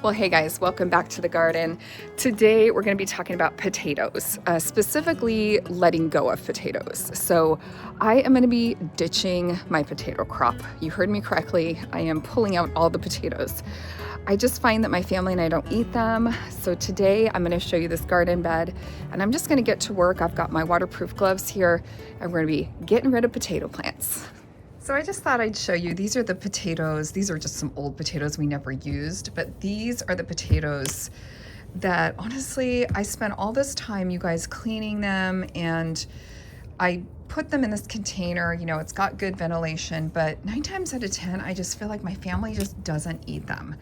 Well, hey guys, welcome back to the garden. Today we're going to be talking about potatoes, specifically letting go of potatoes. So I am going to be ditching my potato crop. You heard me correctly. I am pulling out all the potatoes. I just find that my family and I don't eat them. So today I'm going to show you this garden bed and I'm just going to get to work. I've got my waterproof gloves here and we're going to be getting rid of potato plants. So I just thought I'd show you, these are the potatoes. These are just some old potatoes we never used, but these are the potatoes that honestly, I spent all this time, you guys, cleaning them, and I put them in this container. You know, it's got good ventilation, but 9 times out of 10, I just feel like my family just doesn't eat them.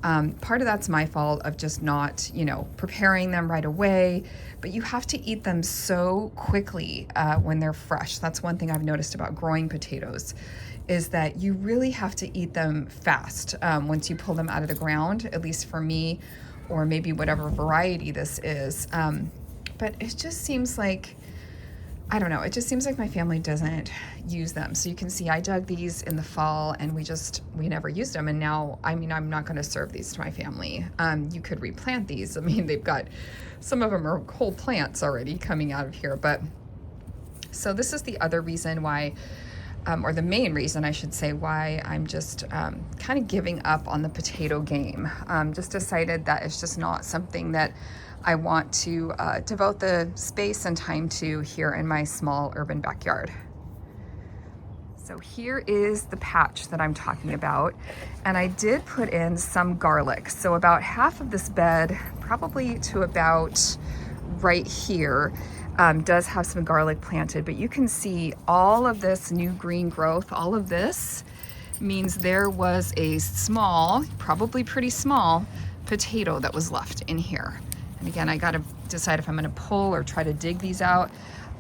Part of that's my fault of just not, preparing them right away, but you have to eat them so quickly when they're fresh. That's one thing I've noticed about growing potatoes, is that you really have to eat them fast once you pull them out of the ground, at least for me, or maybe whatever variety this is. But it just seems like, I don't know, it just seems like my family doesn't use them. So you can see I dug these in the fall and we never used them. And now, I'm not going to serve these to my family. You could replant these. They've got, some of them are whole plants already coming out of here. But so this is the other reason why, or the main reason I should say, why I'm just kind of giving up on the potato game. Just decided that it's just not something that I want to devote the space and time to here in my small urban backyard. So here is the patch that I'm talking about, and I did put in some garlic. So about half of this bed, probably to about right here, does have some garlic planted, but you can see all of this new green growth. All of this means there was a small, probably pretty small, potato that was left in here. And again, I gotta decide if I'm gonna pull or try to dig these out.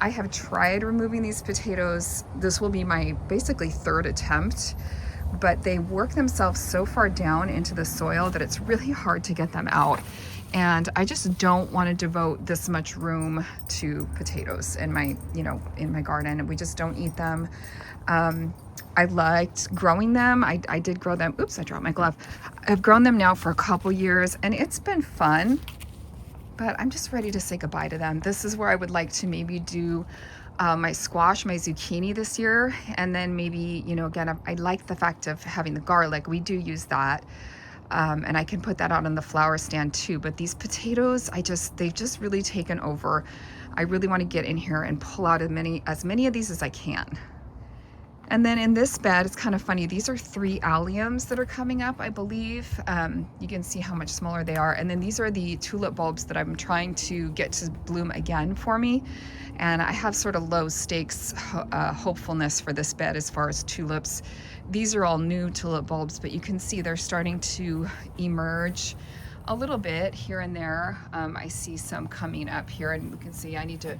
I have tried removing these potatoes. This will be my basically third attempt, but they work themselves so far down into the soil that it's really hard to get them out. And I just don't want to devote this much room to potatoes in my, in my garden. We just don't eat them. I liked growing them. I did grow them. Oops, I dropped my glove. I've grown them now for a couple years and it's been fun, but I'm just ready to say goodbye to them. This is where I would like to maybe do my squash, my zucchini this year. And then maybe, again, I like the fact of having the garlic. We do use that. And I can put that out on the flower stand too. But these potatoes, they've just really taken over. I really want to get in here and pull out as many of these as I can. And then in this bed, it's kind of funny. These are 3 alliums that are coming up, I believe. You can see how much smaller they are. And then these are the tulip bulbs that I'm trying to get to bloom again for me. And I have sort of low stakes hopefulness for this bed as far as tulips. These are all new tulip bulbs, but you can see they're starting to emerge a little bit here and there. I see some coming up here, and you can see I need to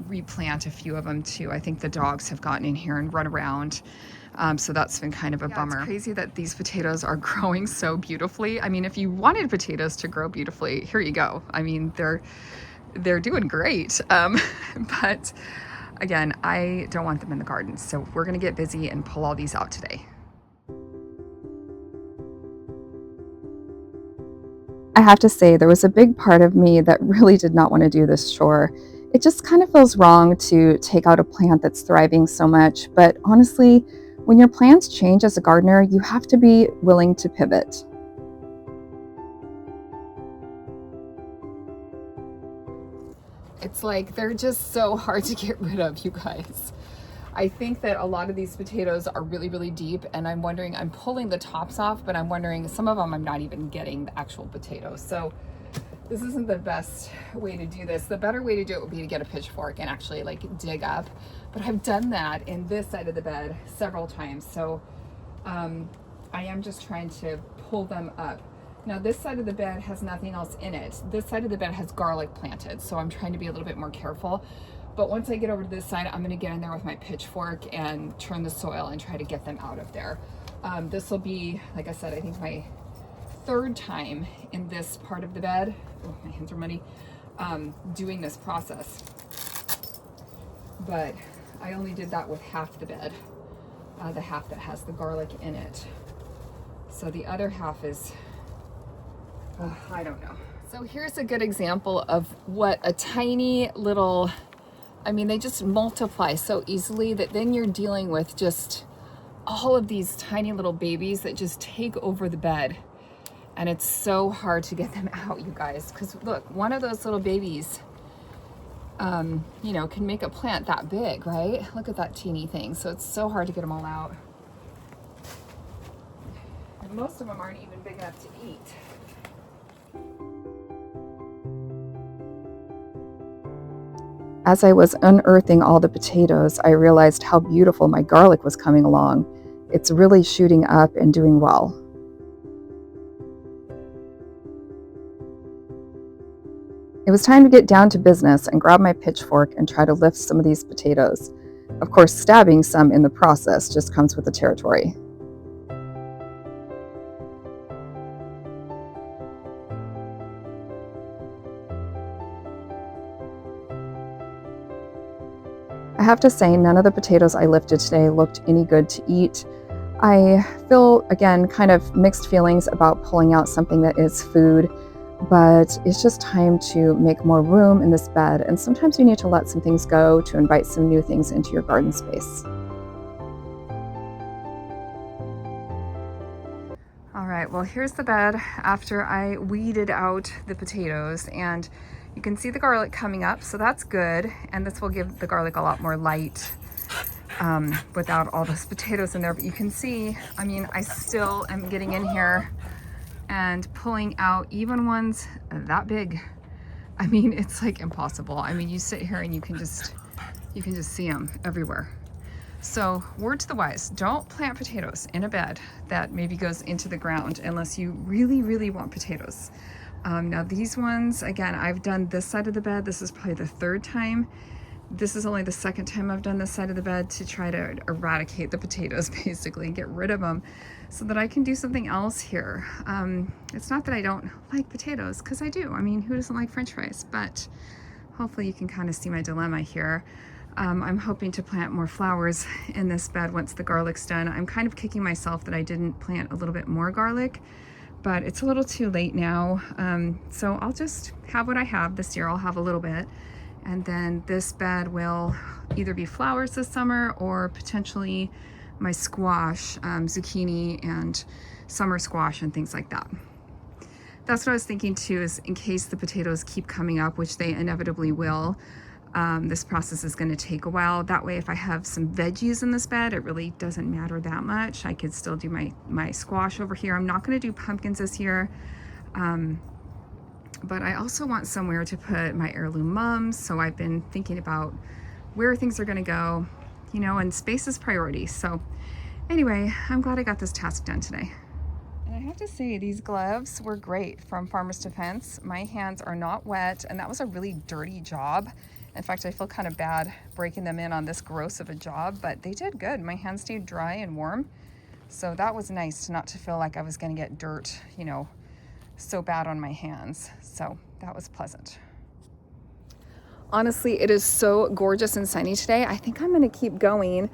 replant a few of them too. I think the dogs have gotten in here and run around. So that's been kind of a bummer. It's crazy that these potatoes are growing so beautifully. If you wanted potatoes to grow beautifully, here you go. They're doing great. But again, I don't want them in the garden. So we're gonna get busy and pull all these out today. I have to say, there was a big part of me that really did not want to do this chore. It just kind of feels wrong to take out a plant that's thriving so much, but honestly, when your plans change as a gardener, you have to be willing to pivot. It's like they're just so hard to get rid of, you guys. I think that a lot of these potatoes are really, really deep, and I'm pulling the tops off, but I'm wondering, some of them I'm not even getting the actual potatoes. So this isn't the best way to do this. The better way to do it would be to get a pitchfork and actually dig up. But I've done that in this side of the bed several times. So I am just trying to pull them up. Now this side of the bed has nothing else in it. This side of the bed has garlic planted. So I'm trying to be a little bit more careful. But once I get over to this side, I'm gonna get in there with my pitchfork and turn the soil and try to get them out of there. This will be, like I said, I think my third time in this part of the bed. Oh, my hands are muddy. Doing this process. But I only did that with half the bed, the half that has the garlic in it. So the other half is I don't know. So here's a good example of what a tiny little, I mean, they just multiply so easily that then you're dealing with just all of these tiny little babies that just take over the bed. And it's so hard to get them out, you guys, because look, one of those little babies, you know, can make a plant that big, right? Look at that teeny thing. So it's so hard to get them all out. And most of them aren't even big enough to eat. As I was unearthing all the potatoes, I realized how beautiful my garlic was coming along. It's really shooting up and doing well. It was time to get down to business and grab my pitchfork and try to lift some of these potatoes. Of course, stabbing some in the process just comes with the territory. I have to say, none of the potatoes I lifted today looked any good to eat. I feel, again, kind of mixed feelings about pulling out something that is food, but it's just time to make more room in this bed, and sometimes you need to let some things go to invite some new things into your garden space. All right, well, here's the bed after I weeded out the potatoes, and you can see the garlic coming up, so that's good. And this will give the garlic a lot more light without all those potatoes in there. But you can see, I mean, I still am getting in here and pulling out even ones that big. I mean, it's like impossible. I mean, you sit here and you can just see them everywhere. So word to the wise, don't plant potatoes in a bed that maybe goes into the ground unless you really, really want potatoes. Now these ones, again, I've done this side of the bed. This is probably the third time. This is only the second time I've done this side of the bed to try to eradicate the potatoes, basically, get rid of them so that I can do something else here. It's not that I don't like potatoes, because I do. I mean, who doesn't like French fries? But hopefully you can kind of see my dilemma here. I'm hoping to plant more flowers in this bed once the garlic's done. I'm kind of kicking myself that I didn't plant a little bit more garlic, but it's a little too late now. So I'll just have what I have this year. I'll have a little bit. And then this bed will either be flowers this summer or potentially my squash, zucchini and summer squash and things like that. That's what I was thinking too, is in case the potatoes keep coming up, which they inevitably will, this process is going to take a while. That way, if I have some veggies in this bed, it really doesn't matter that much. I could still do my squash over here. I'm not going to do pumpkins this year, but I also want somewhere to put my heirloom mums. So I've been thinking about where things are going to go, you know, and space is priority. So anyway, I'm glad I got this task done today. And I have to say, these gloves were great from Farmers Defense. My hands are not wet, and that was a really dirty job. In fact, I feel kind of bad breaking them in on this gross of a job, but they did good. My hands stayed dry and warm. So that was nice, not to feel like I was going to get dirt, you know, so bad on my hands. So that was pleasant. Honestly, it is so gorgeous and sunny today. I think I'm going to keep going.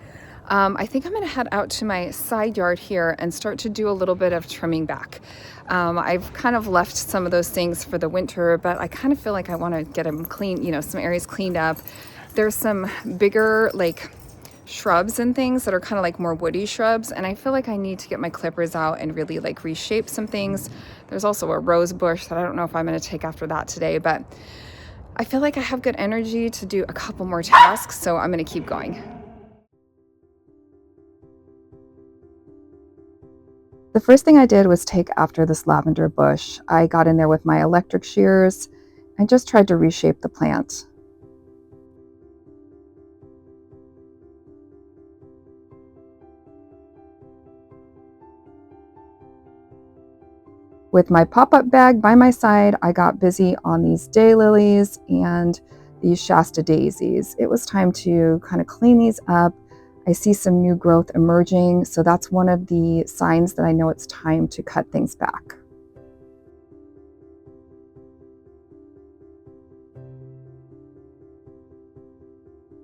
I think I'm going to head out to my side yard here and start to do a little bit of trimming back. I've kind of left some of those things for the winter, but I kind of feel like I want to get them clean, you know, some areas cleaned up. There's some bigger like shrubs and things that are kind of like more woody shrubs, and I feel like I need to get my clippers out and really like reshape some things. There's also a rose bush that I don't know if I'm going to take after that today, but I feel like I have good energy to do a couple more tasks, so I'm going to keep going. The first thing I did was take after this lavender bush. I got in there with my electric shears and just tried to reshape the plant. With my pop-up bag by my side, I got busy on these daylilies and these Shasta daisies. It was time to kind of clean these up. I see some new growth emerging, so that's one of the signs that I know it's time to cut things back.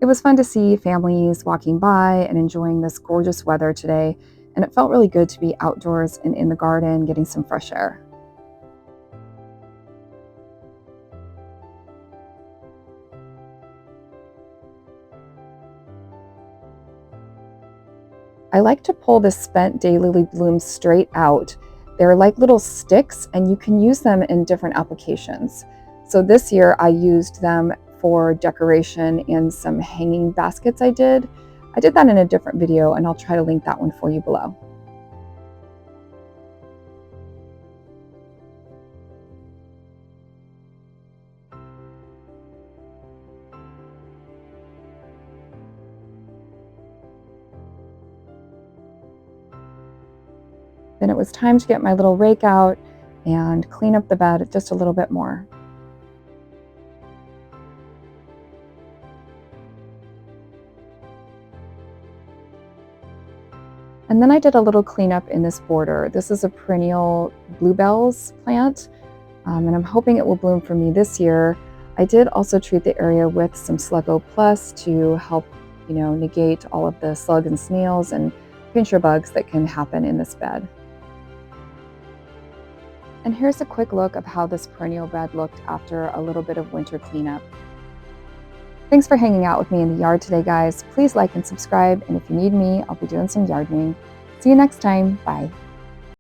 It was fun to see families walking by and enjoying this gorgeous weather today, and it felt really good to be outdoors and in the garden getting some fresh air. I like to pull the spent daylily blooms straight out. They're like little sticks and you can use them in different applications. So this year I used them for decoration in some hanging baskets I did. I did that in a different video and I'll try to link that one for you below. Then it was time to get my little rake out and clean up the bed just a little bit more. And then I did a little cleanup in this border. This is a perennial bluebells plant, and I'm hoping it will bloom for me this year. I did also treat the area with some Sluggo Plus to help, negate all of the slugs and snails and pincher bugs that can happen in this bed. And here's a quick look of how this perennial bed looked after a little bit of winter cleanup. Thanks for hanging out with me in the yard today, guys. Please like and subscribe, and if you need me, I'll be doing some gardening. See you next time. Bye.